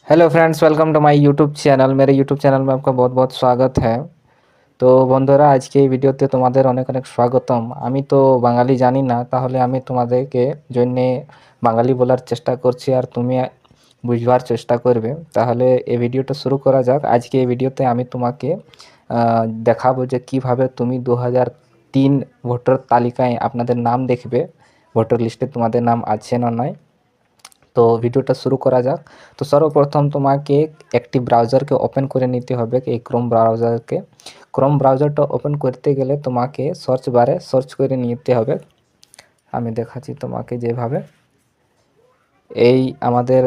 Hello friends, welcome to my YouTube channel. मेरे YouTube channel में आपका बहुत बहुत स्वागत है। তো বন্ধুরা, আজকে এই ভিডিওতে তোমাদের অনেক অনেক স্বাগতম। আমি তো বাঙালি জানি না, তাহলে আমি তোমাদেরকে জন্য বাঙালি বলার চেষ্টা করছি আর তুমি বুঝবার চেষ্টা করবে। তাহলে এই ভিডিওটা শুরু করা যাক। আজকে এই ভিডিওতে আমি তোমাকে দেখাবো যে কিভাবে তুমি 2003 ভোটার তালিকায় আপনাদের নাম দেখবে, ভোটার লিস্টে তোমাদের নাম আছে না নয়। তো ভিডিওটা শুরু করা যাক। তো সর্বপ্রথম তোমাকে একটি ব্রাউজারকে ওপেন করে নিতে হবে, এই ক্রোম ব্রাউজারকে। ক্রোম ব্রাউজারটা ওপেন করতে গেলে তোমাকে সার্চ বারে সার্চ করে নিতে হবে। আমি দেখাচ্ছি তোমাকে যেভাবে। এই আমাদের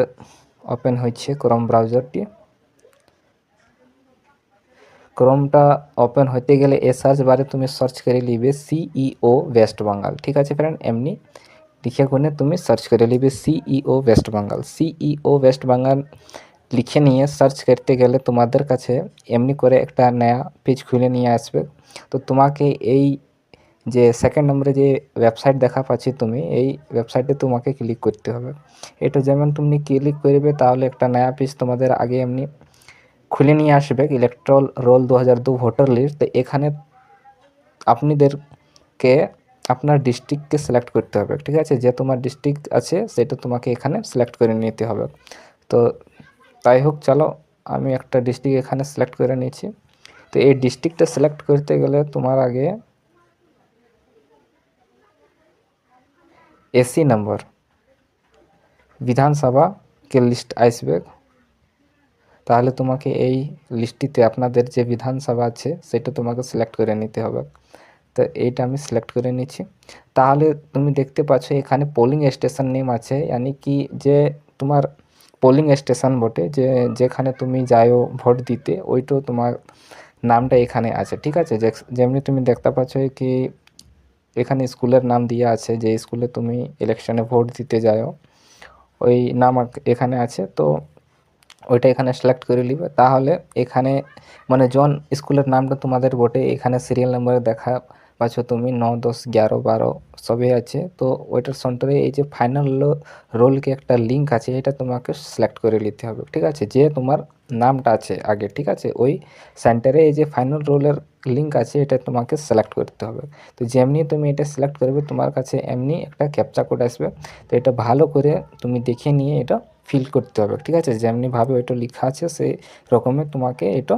ওপেন হচ্ছে ক্রোম ব্রাউজারটি। ক্রোমটা ওপেন হতে গেলে এ সার্চ বারে তুমি সার্চ করে নিবে সিইও ওয়েস্ট বেঙ্গল। ঠিক আছে ফ্রেন্ড, এমনি লিখে কোনে তুমি সার্চ করে নিবে CEO West Bengal. CEO West Bengal লিখে নিয়ে সার্চ করতে গেলে তোমাদের কাছে এমনি করে একটা নয়া পেজ খুলে নিয়ে আসবে। তো তোমাকে এই যে সেকেন্ড নম্বরে যে ওয়েবসাইট দেখা পাচ্ছি তুমি, এই ওয়েবসাইটে তোমাকে ক্লিক করতে হবে। এটা যেমন তুমি ক্লিক করবে তাহলে একটা নয়া পেজ তোমাদের আগে এমনি খুলে নিয়ে আসবে, ইলেকট্রাল রোল 2002 ভোটার লিস্ট। তো এখানে আপনাদেরকে আপনার ডিস্ট্রিক্টকে সিলেক্ট করতে হবে। ঠিক আছে, যে তোমার ডিস্ট্রিক্ট আছে সেটা তোমাকে এখানে সিলেক্ট করে নিতে হবে। তো তাই হোক, চলো আমি একটা ডিস্ট্রিক্ট এখানে সিলেক্ট করে নিয়েছি। তো এই ডিস্ট্রিক্টটা সিলেক্ট করতে গেলে তোমার আগে এসি নম্বর বিধানসভা কে লিস্ট আসবে। তাহলে তোমাকে এই লিস্টটিতে আপনাদের যে বিধানসভা আছে সেটা তোমাকে সিলেক্ট করে নিতে হবে। তো এইটা আমি সিলেক্ট করে নিচ্ছি। তাহলে তুমি দেখতে পাচ্ছ এখানে পোলিং স্টেশন নেম আছে, यानी কি যে তোমার পোলিং স্টেশন বটে, যে যেখানে তুমি যাও ভোট দিতে, ওইটাও তোমার নামটা এখানে আছে। ঠিক আছে, যেমনি তুমি দেখতে পাচ্ছ কি এখানে স্কুলের নাম দেওয়া আছে, যে স্কুলে তুমি ইলেকশনে ভোট দিতে যাও ওই নাম এখানে আছে। তো ওইটা এখানে সিলেক্ট করে নিবে। তাহলে এখানে মানে জন স্কুলের নামটা তোমাদের বটে, এখানে সিরিয়াল নাম্বারে দেখা পাচ্ছ তুমি 9, 10, 11, 12 সবই আছে। তো ওইটার সেন্টারে এই যে ফাইনাল রোলকে একটা লিঙ্ক আছে, এটা তোমাকে সিলেক্ট করে নিতে হবে। ঠিক আছে, যে তোমার নামটা আছে আগে। ঠিক আছে, ওই সেন্টারে এই যে ফাইনাল রোলের লিঙ্ক আছে, এটা তোমাকে সিলেক্ট করতে হবে। তো যেমনি তুমি এটা সিলেক্ট করবে তোমার কাছে এমনি একটা ক্যাপচা কোড আসবে। তো এটা ভালো করে তুমি দেখে নিয়ে এটা ফিল করতে হবে। ঠিক আছে, যেমনিভাবে ওইটা লেখা আছে সেই রকমের তোমাকে এটা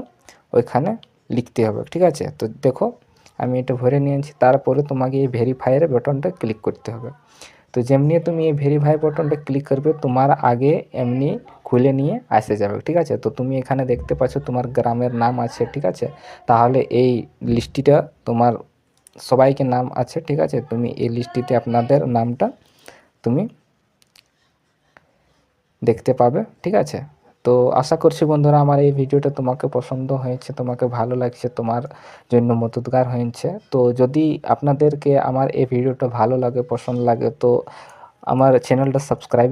ওইখানে লিখতে হবে। ঠিক আছে, তো দেখো আমি এটা ভরে নিয়েছি। তারপরে তোমাকে এই ভেরিফাইয়ের বাটনটা ক্লিক করতে হবে। তো যেমনি তুমি এই ভেরিফাই বাটনটা ক্লিক করবে তোমার আগে এমনি খুলে নিয়ে আসে যাবে। ঠিক আছে, তো তুমি এখানে দেখতে পাচ্ছ তোমার গ্রামের নাম আছে। ঠিক আছে, তাহলে এই লিস্টটিটা তোমার সবাইকে নাম আছে। ঠিক আছে, তুমি এই লিস্টটিতে আপনাদের নামটা তুমি দেখতে পাবে। ঠিক আছে, তো আশা করছি বন্ধুরা আমার এই ভিডিওটা তোমাকে পছন্দ হয়েছে, তোমাকে ভালো লাগছে, তোমার জন্য মদদগার হয়েছে। তো যদি আপনাদেরকে আমার এই ভিডিওটা ভালো লাগে, পছন্দ লাগে, তো আমার চ্যানেলটা সাবস্ক্রাইব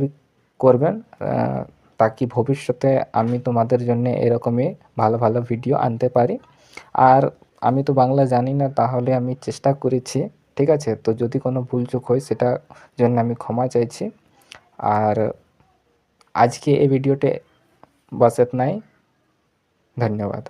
করবেন, তাকি ভবিষ্যতে আমি তোমাদের জন্য এরকমই ভালো ভালো ভিডিও আনতে পারি। আর আমি তো বাংলা জানি না, তাহলে আমি চেষ্টা করেছি। ঠিক আছে, তো যদি কোনো ভুলচুক হয় সেটা জন্য আমি ক্ষমা চাইছি। আর আজকে এই ভিডিওতে बस इतना ही। धन्यवाद।